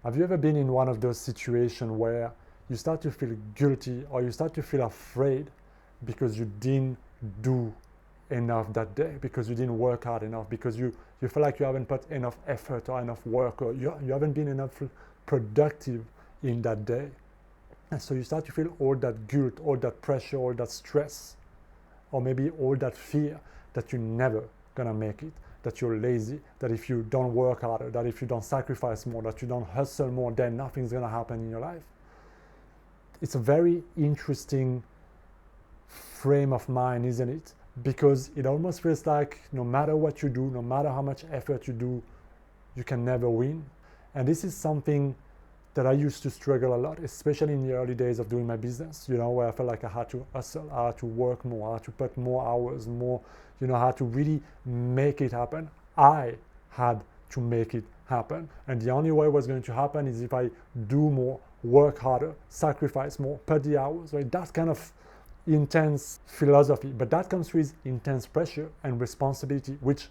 Have you ever been in one of those situations where you start to feel guilty or you start to feel afraid because you didn't do enough that day, because you didn't work hard enough, because you feel like you haven't put enough effort or enough work, or you haven't been enough productive in that day? And so you start to feel all that guilt, all that pressure, all that stress, or maybe all that fear that you're never gonna make it, that you're lazy, that if you don't work harder, that if you don't sacrifice more, that you don't hustle more, then nothing's gonna happen in your life. It's a very interesting frame of mind, isn't it? Because it almost feels like no matter what you do, no matter how much effort you do, you can never win. And this is something that I used to struggle a lot, especially in the early days of doing my business, where I felt like I had to hustle, I had to work more, I had to put more hours, more, I had to really make it happen. I had to make it happen. And the only way it was going to happen is if I do more, work harder, sacrifice more, put the hours, right? That's kind of intense philosophy, but that comes with intense pressure and responsibility, which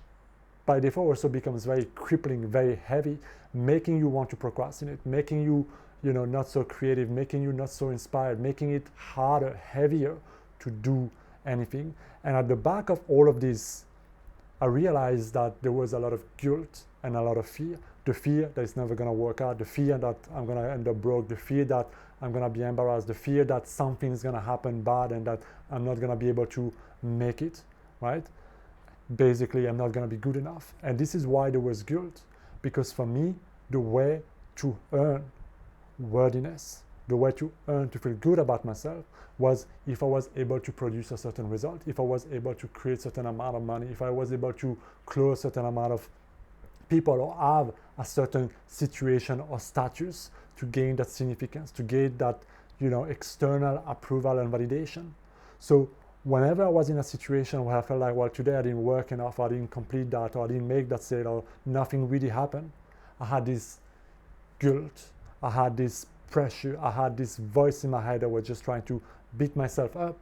by default also becomes very crippling, very heavy, making you want to procrastinate, making you, not so creative, making you not so inspired, making it harder, heavier to do anything. And at the back of all of this, I realized that there was a lot of guilt and a lot of fear. The fear that it's never going to work out, the fear that I'm going to end up broke, the fear that I'm going to be embarrassed, the fear that something's going to happen bad and that I'm not going to be able to make it, right? Basically, I'm not going to be good enough. And this is why there was guilt, because for me, the way to earn worthiness, the way to earn, to feel good about myself, was if I was able to produce a certain result, if I was able to create a certain amount of money, if I was able to close a certain amount of people or have a certain situation or status to gain that significance, to gain that, external approval and validation. So whenever I was in a situation where I felt like, well, today I didn't work enough, or I didn't complete that, or I didn't make that sale, or nothing really happened, I had this guilt, I had this pressure, I had this voice in my head that was just trying to beat myself up,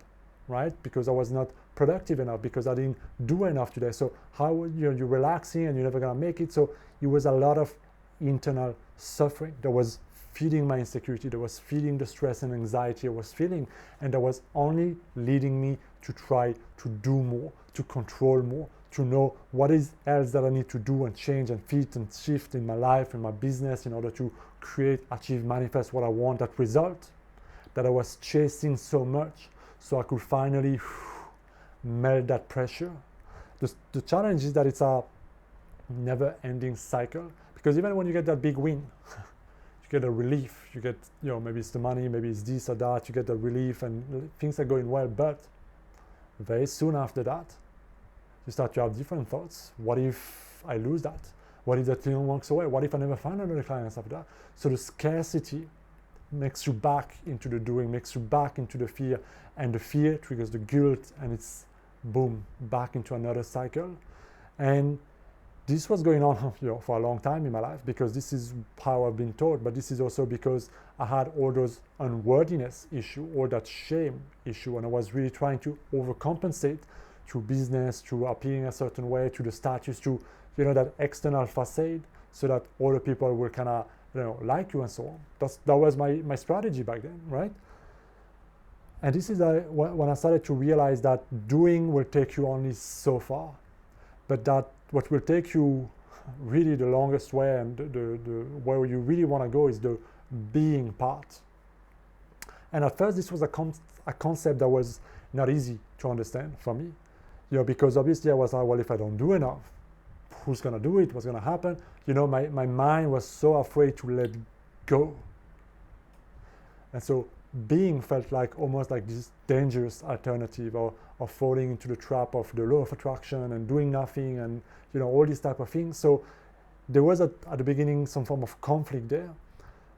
right? Because I was not productive enough, because I didn't do enough today. So how, you're relaxing and you're never gonna make it. So it was a lot of internal suffering that was feeding my insecurity, that was feeding the stress and anxiety I was feeling, and that was only leading me to try to do more, to control more, to know what is else that I need to do and change and fit and shift in my life, in my business, in order to create, achieve, manifest what I want, that result that I was chasing so much, so I could finally melt that pressure. The challenge is that it's a never-ending cycle, because even when you get that big win, you get a relief, you get, maybe it's the money, maybe it's this or that, you get the relief and things are going well, but very soon after that, you start to have different thoughts. What if I lose that? What if that client walks away? What if I never find another client after that? So the scarcity makes you back into the doing, makes you back into the fear, and the fear triggers the guilt, and it's boom, back into another cycle. And this was going on, for a long time in my life, because this is how I've been taught, but this is also because I had all those unworthiness issue, all that shame issue, and I was really trying to overcompensate through business, through appearing a certain way, through the status, through, that external facade, so that other people will kind of, like you and so on. That was my strategy back then, right? And this is when I started to realize that doing will take you only so far, but that what will take you really the longest way, and the where you really want to go, is the being part. And at first, this was a concept that was not easy to understand for me, because obviously I was like, well, if I don't do enough, who's going to do it? What's going to happen? My mind was so afraid to let go. And so being felt like almost like this dangerous alternative, or falling into the trap of the law of attraction and doing nothing, and all these type of things. So there was at the beginning some form of conflict there.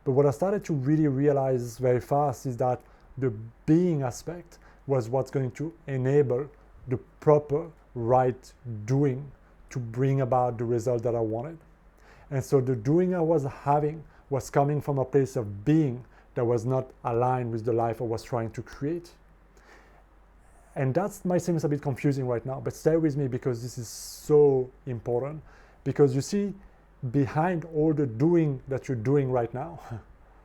But what I started to really realize very fast is that the being aspect was what's going to enable the proper right doing to bring about the result that I wanted. And so the doing I was having was coming from a place of being that was not aligned with the life I was trying to create. And that might seem a bit confusing right now, but stay with me, because this is so important. Because you see, behind all the doing that you're doing right now,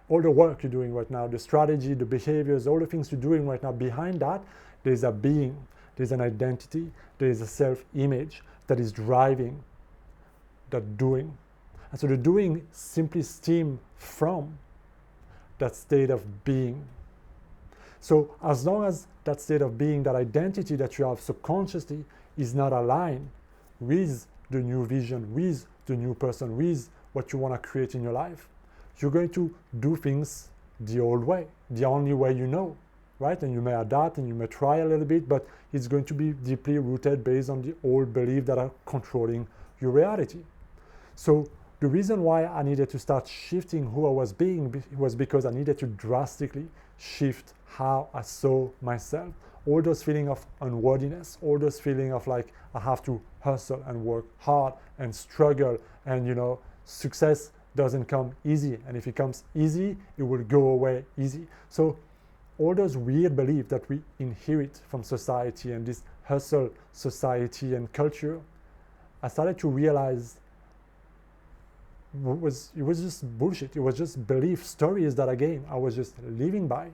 all the work you're doing right now, the strategy, the behaviors, all the things you're doing right now, behind that, there's a being, there's an identity, there's a self-image that is driving that doing. And so the doing simply stems from that state of being. So as long as that state of being, that identity that you have subconsciously is not aligned with the new vision, with the new person, with what you want to create in your life, you're going to do things the old way, the only way you know, right? And you may adapt and you may try a little bit, but it's going to be deeply rooted based on the old beliefs that are controlling your reality. So the reason why I needed to start shifting who I was being was because I needed to drastically shift how I saw myself. All those feelings of unworthiness, all those feelings of like I have to hustle and work hard and struggle, and success doesn't come easy, and if it comes easy, it will go away easy. So all those weird beliefs that we inherit from society and this hustle society and culture, I started to realize it was just bullshit. It was just belief stories that again I was just living by,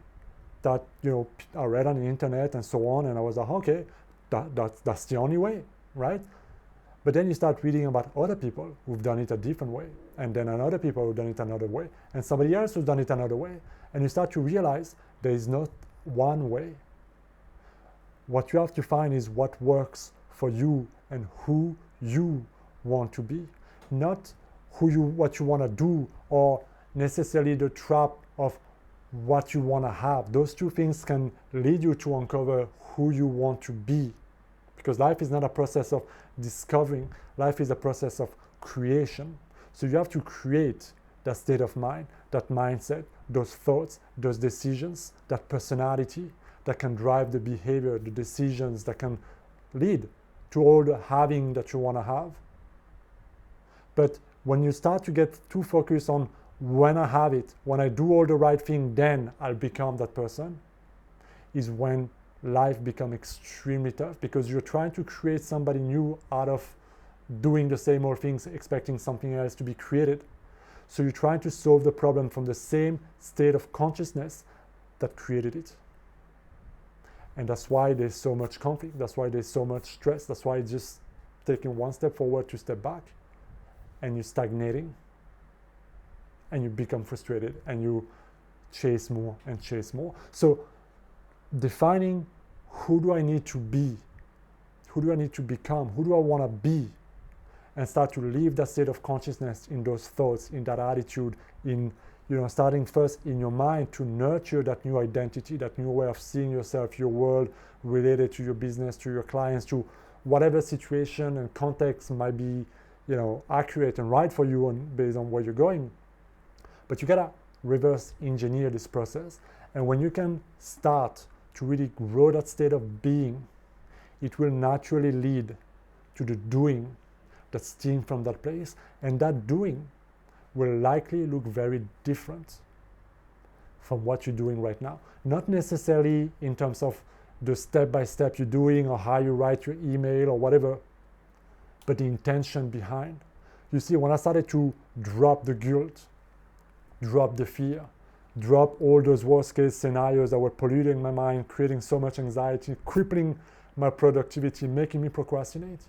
that I read on the internet and so on, and I was like, okay, that's the only way, right? But then you start reading about other people who've done it a different way, and then another people who've done it another way, and somebody else who's done it another way, and you start to realize there is not one way. What you have to find is what works for you and who you want to be, not what you want to do, or necessarily the trap of what you want to have. Those two things can lead you to uncover who you want to be, because life is not a process of discovering. Life is a process of creation. So you have to create that state of mind, that mindset, those thoughts, those decisions, that personality that can drive the behavior, the decisions that can lead to all the having that you want to have. But when you start to get too focused on when I have it, when I do all the right thing, then I'll become that person, is when life becomes extremely tough, because you're trying to create somebody new out of doing the same old things, expecting something else to be created. So you're trying to solve the problem from the same state of consciousness that created it. And that's why there's so much conflict. That's why there's so much stress. That's why it's just taking one step forward, two steps back, and you're stagnating, and you become frustrated, and you chase more and chase more. So defining who do I need to be, who do I need to become, who do I want to be, and start to live that state of consciousness in those thoughts, in that attitude, in starting first in your mind to nurture that new identity, that new way of seeing yourself, your world, related to your business, to your clients, to whatever situation and context might be accurate and right for you based on where you're going. But you gotta reverse engineer this process. And when you can start to really grow that state of being, it will naturally lead to the doing that stems from that place. And that doing will likely look very different from what you're doing right now. Not necessarily in terms of the step-by-step you're doing or how you write your email or whatever, but the intention behind. You see, when I started to drop the guilt, drop the fear, drop all those worst-case scenarios that were polluting my mind, creating so much anxiety, crippling my productivity, making me procrastinate.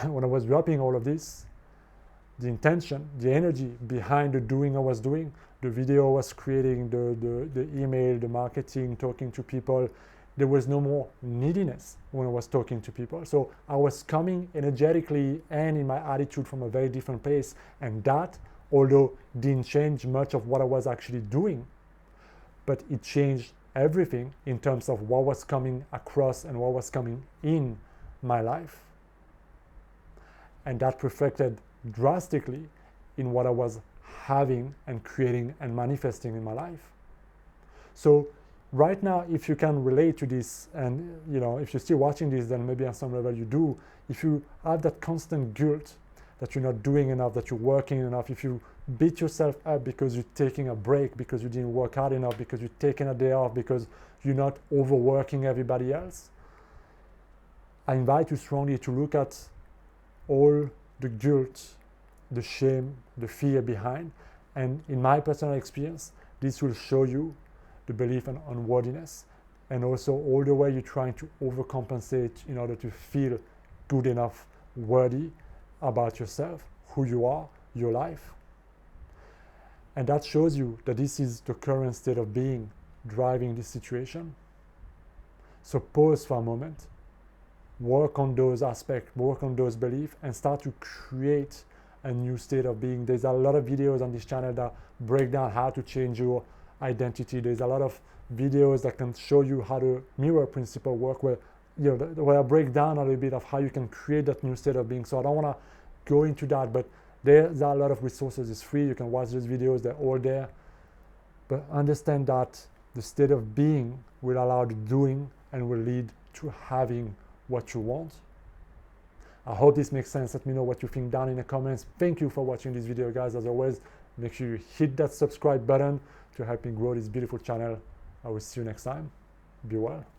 When I was dropping all of this, the intention, the energy behind the doing I was doing, the video I was creating, the email, the marketing, talking to people, there was no more neediness when I was talking to people. So I was coming energetically and in my attitude from a very different place. And that, although didn't change much of what I was actually doing, but it changed everything in terms of what was coming across and what was coming in my life. And that reflected drastically in what I was having and creating and manifesting in my life. So right now, if you can relate to this, and if you're still watching this, then maybe on some level you do. If you have that constant guilt that you're not doing enough, that you're working enough, if you beat yourself up because you're taking a break, because you didn't work hard enough, because you're taking a day off, because you're not overworking everybody else, I invite you strongly to look at all the guilt the shame, the fear behind. And in my personal experience, this will show you the belief in unworthiness, and also all the way you're trying to overcompensate in order to feel good enough, worthy about yourself, who you are, your life. And that shows you that this is the current state of being driving this situation. So pause for a moment, work on those aspects, work on those beliefs, and start to create a new state of being. There's a lot of videos on this channel that break down how to change your identity. There's a lot of videos that can show you how the mirror principle work, where where I break down a little bit of how you can create that new state of being. So I don't want to go into that, but there's a lot of resources. It's free. You can watch those videos. They're all there. But understand that the state of being will allow the doing and will lead to having what you want. I hope this makes sense. Let me know what you think down in the comments. Thank you for watching this video, guys. As always, make sure you hit that subscribe button to help me grow this beautiful channel. I will see you next time. Be well.